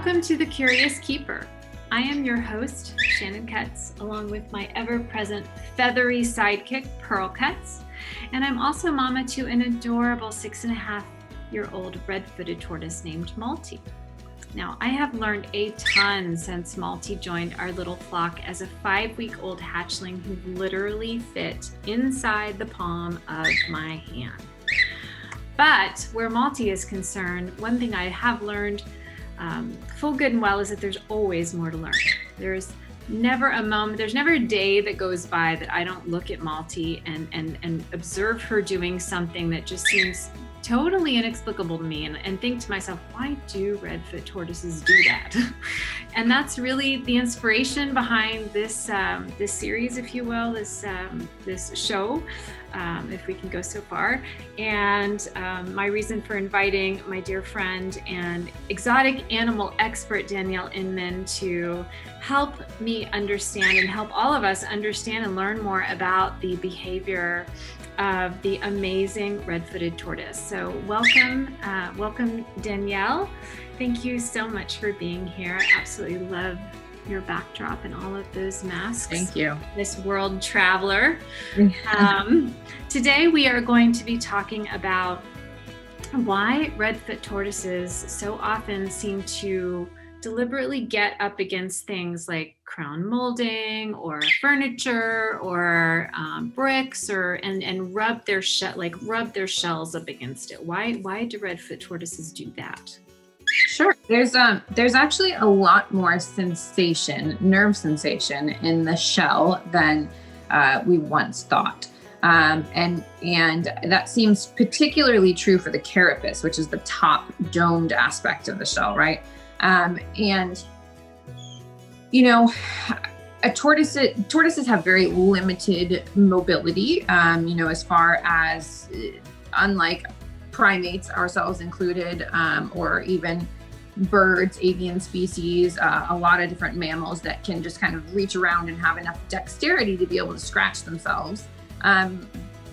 Welcome to The Curious Keeper. I am your host, Shannon, along with my ever-present feathery sidekick, Pearl. And I'm also mama to an adorable 6.5-year-old red-footed tortoise named Malty. Now, I have learned a ton since Malty joined our little flock as a 5-week-old hatchling who literally fit inside the palm of my hand. But where Malty is concerned, one thing I have learned full good and well is that there's always more to learn. There's never a day that goes by that I don't look at Malty and observe her doing something that just seems totally inexplicable to me and think to myself, why do Redfoot tortoises do that? And that's really the inspiration behind this this series, if you will, this show, if we can go so far. And my reason for inviting my dear friend and exotic animal expert Danielle Inman to help me understand and help all of us understand and learn more about the behavior of the amazing red-footed tortoise. So welcome Danielle. Thank you so much for being here. I absolutely love your backdrop and all of those masks. Thank you. This world traveler. Today we are going to be talking about why redfoot tortoises so often seem to deliberately get up against things like crown molding or furniture or bricks and rub their shells up against it. Why do redfoot tortoises do that? Sure. There's actually a lot more nerve sensation in the shell than we once thought. And that seems particularly true for the carapace, which is the top domed aspect of the shell, right? And you know, tortoises have very limited mobility, as far as unlike primates, ourselves included, or even birds, avian species, a lot of different mammals that can just kind of reach around and have enough dexterity to be able to scratch themselves.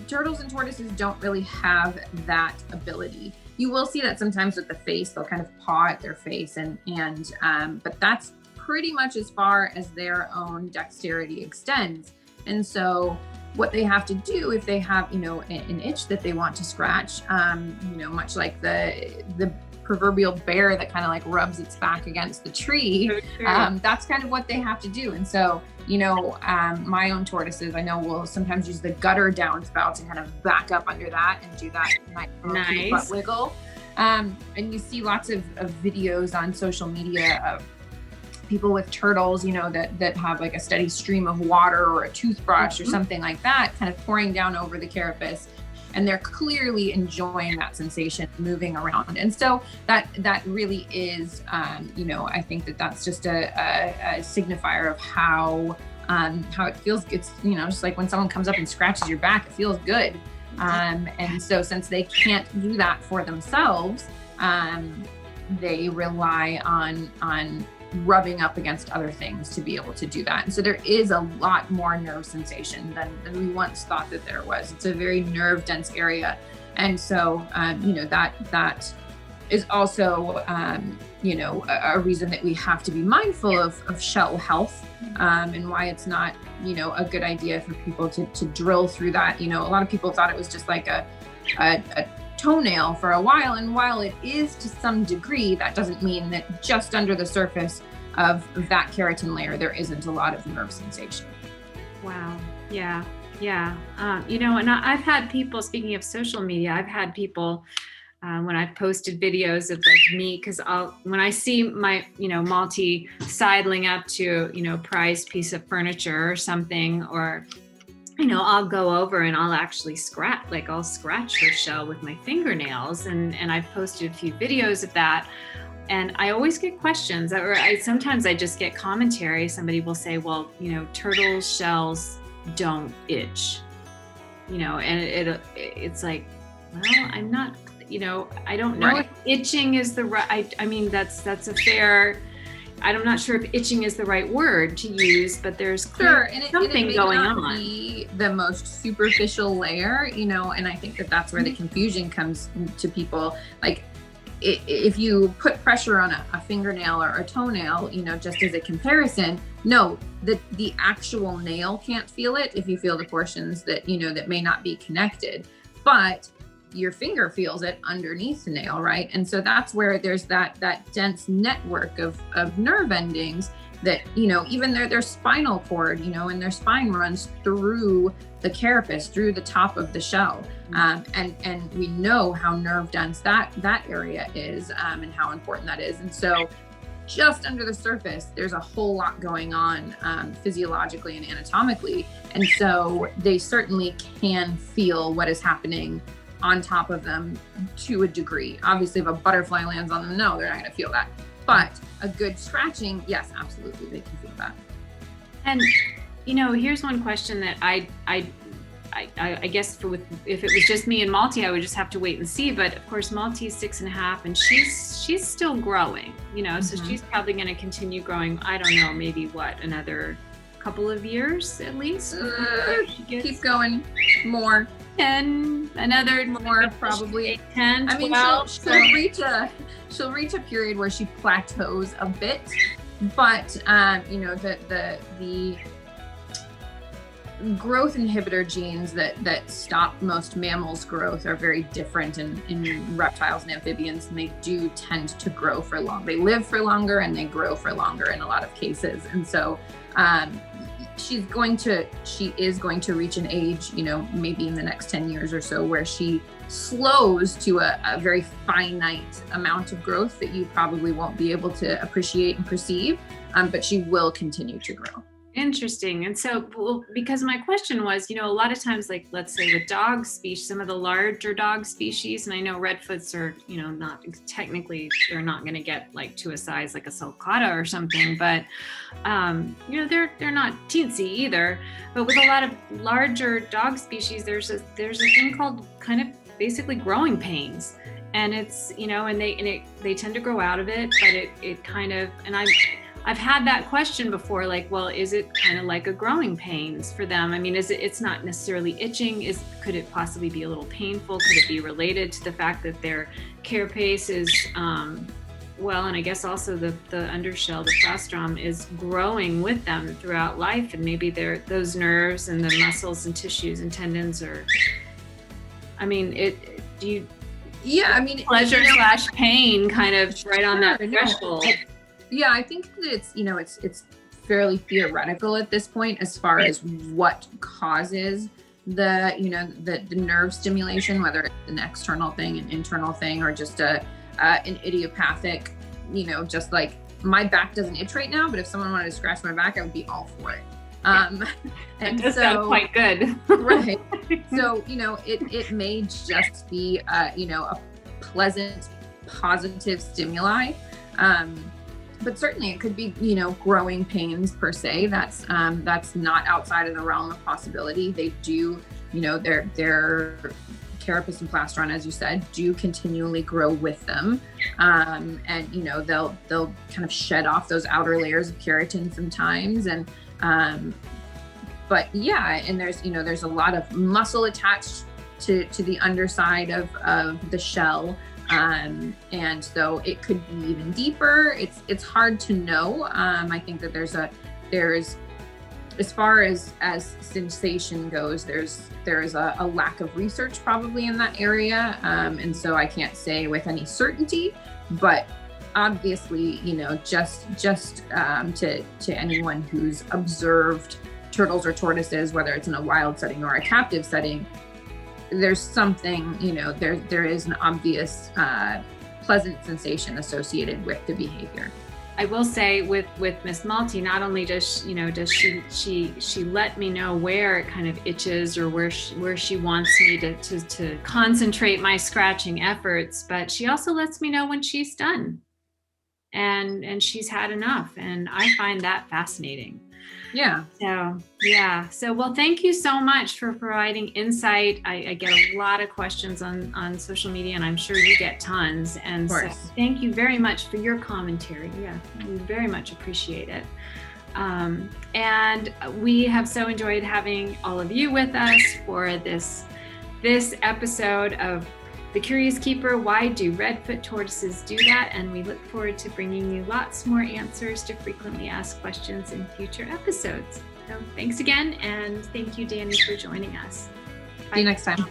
Turtles and tortoises don't really have that ability. You will see that sometimes with the face, they'll kind of paw at their face but that's pretty much as far as their own dexterity extends. And so what they have to do if they have, an itch that they want to scratch, much like the proverbial bear that kind of like rubs its back against the tree, that's kind of what they have to do. And so, my own tortoises, I know will sometimes use the gutter downspout to kind of back up under that and do that nice butt wiggle. And you see lots of videos on social media of people with turtles, that have like a steady stream of water or a toothbrush or something like that kind of pouring down over the carapace. And they're clearly enjoying that sensation moving around. And so that really is, I think that's just a signifier of how it feels. It's, just like when someone comes up and scratches your back, it feels good. And so since they can't do that for themselves, they rely on rubbing up against other things to be able to do that. And so there is a lot more nerve sensation than we once thought that there was. It's a very nerve dense area. And so, that is also, a reason that we have to be mindful of shell health, and why it's not, a good idea for people to drill through that. A lot of people thought it was just like a toenail for a while, and while it is to some degree, that doesn't mean that just under the surface of that keratin layer there isn't a lot of nerve sensation. Wow. Yeah. And I've had people, speaking of social media, I've had people when I've posted videos of like me, because when I see my Malty sidling up to prized piece of furniture or something, or I'll go over and I'll actually I'll scratch her shell with my fingernails. And I've posted a few videos of that. And I always get questions, or sometimes I just get commentary. Somebody will say, well, turtle shells don't itch, and it's like, well, I'm not, I don't know if itching is the right, I mean, that's a fair, I'm not sure if itching is the right word to use, but there's something going on. Be the most superficial layer, and I think that's where the confusion comes to people. Like, if you put pressure on a fingernail or a toenail, just as a comparison, no, the actual nail can't feel it if you feel the portions that, that may not be connected, but your finger feels it underneath the nail, right? And so that's where there's that dense network of nerve endings that, even their spinal cord, and their spine runs through the carapace, through the top of the shell. And we know how nerve dense that area is, and how important that is. And so just under the surface, there's a whole lot going on, physiologically and anatomically. And so they certainly can feel what is happening on top of them to a degree. Obviously, if a butterfly lands on them, no, they're not going to feel that. But a good scratching, yes, absolutely, they can feel that. And here's one question that I guess if it was just me and Malty, I would just have to wait and see. But of course, Malty's 6.5, and she's still growing. So she's probably going to continue growing. I don't know, maybe another couple of years at least. Keep going, more. 10, another more, probably 10, 12. I mean, she'll reach a period where she plateaus a bit, but the growth inhibitor genes that stop most mammals' growth are very different in reptiles and amphibians, and they do tend to grow for long. They live for longer and they grow for longer in a lot of cases, and so she is going to reach an age, maybe in the next 10 years or so, where she slows to a very finite amount of growth that you probably won't be able to appreciate and perceive, but she will continue to grow. Interesting. And so, because my question was, a lot of times, like, let's say with dog species, some of the larger dog species, and I know redfoots are, not technically, they're not going to get like to a size like a sulcata or something, but, they're not teensy either. But with a lot of larger dog species, there's a thing called kind of basically growing pains. And it's, and they tend to grow out of it, but it kind of, and I've had that question before, like, well, is it kind of like a growing pains for them? I mean, it's not necessarily itching. Could it possibly be a little painful? Could it be related to the fact that their carapace is, and I guess also the undershell, the frostrum, is growing with them throughout life, and maybe those nerves and the muscles and tissues and tendons are, pleasure / pain kind of right on that threshold. Yeah, I think that it's fairly theoretical at this point as far as what causes the nerve stimulation, whether it's an external thing, an internal thing, or just an idiopathic, just like my back doesn't itch right now, but if someone wanted to scratch my back, I would be all for it. And it does sound quite good. Right. So, it may just be, a pleasant, positive stimuli. But certainly it could be, growing pains per se. That's not outside of the realm of possibility. They do, their carapace and plastron, as you said, do continually grow with them. And, they'll kind of shed off those outer layers of keratin sometimes. And, but yeah, and there's a lot of muscle attached to the underside of the shell. And so it could be even deeper. It's hard to know. I think that there's as far as sensation goes, there is a lack of research probably in that area. And so I can't say with any certainty, but obviously, just to anyone who's observed turtles or tortoises, whether it's in a wild setting or a captive setting, there's something, there is an obvious pleasant sensation associated with the behavior. I will say with Miss Malty, not only does she let me know where it kind of itches or where she wants me to concentrate my scratching efforts, but she also lets me know when she's done and she's had enough, and I find that fascinating. Yeah. So, well, thank you so much for providing insight. I get a lot of questions on social media, and I'm sure you get tons. And so thank you very much for your commentary. Yeah, we very much appreciate it. And we have so enjoyed having all of you with us for this episode of The Curious Keeper, why do Redfoot tortoises do that? And we look forward to bringing you lots more answers to frequently asked questions in future episodes. So thanks again, and thank you, Danny, for joining us. See you next time.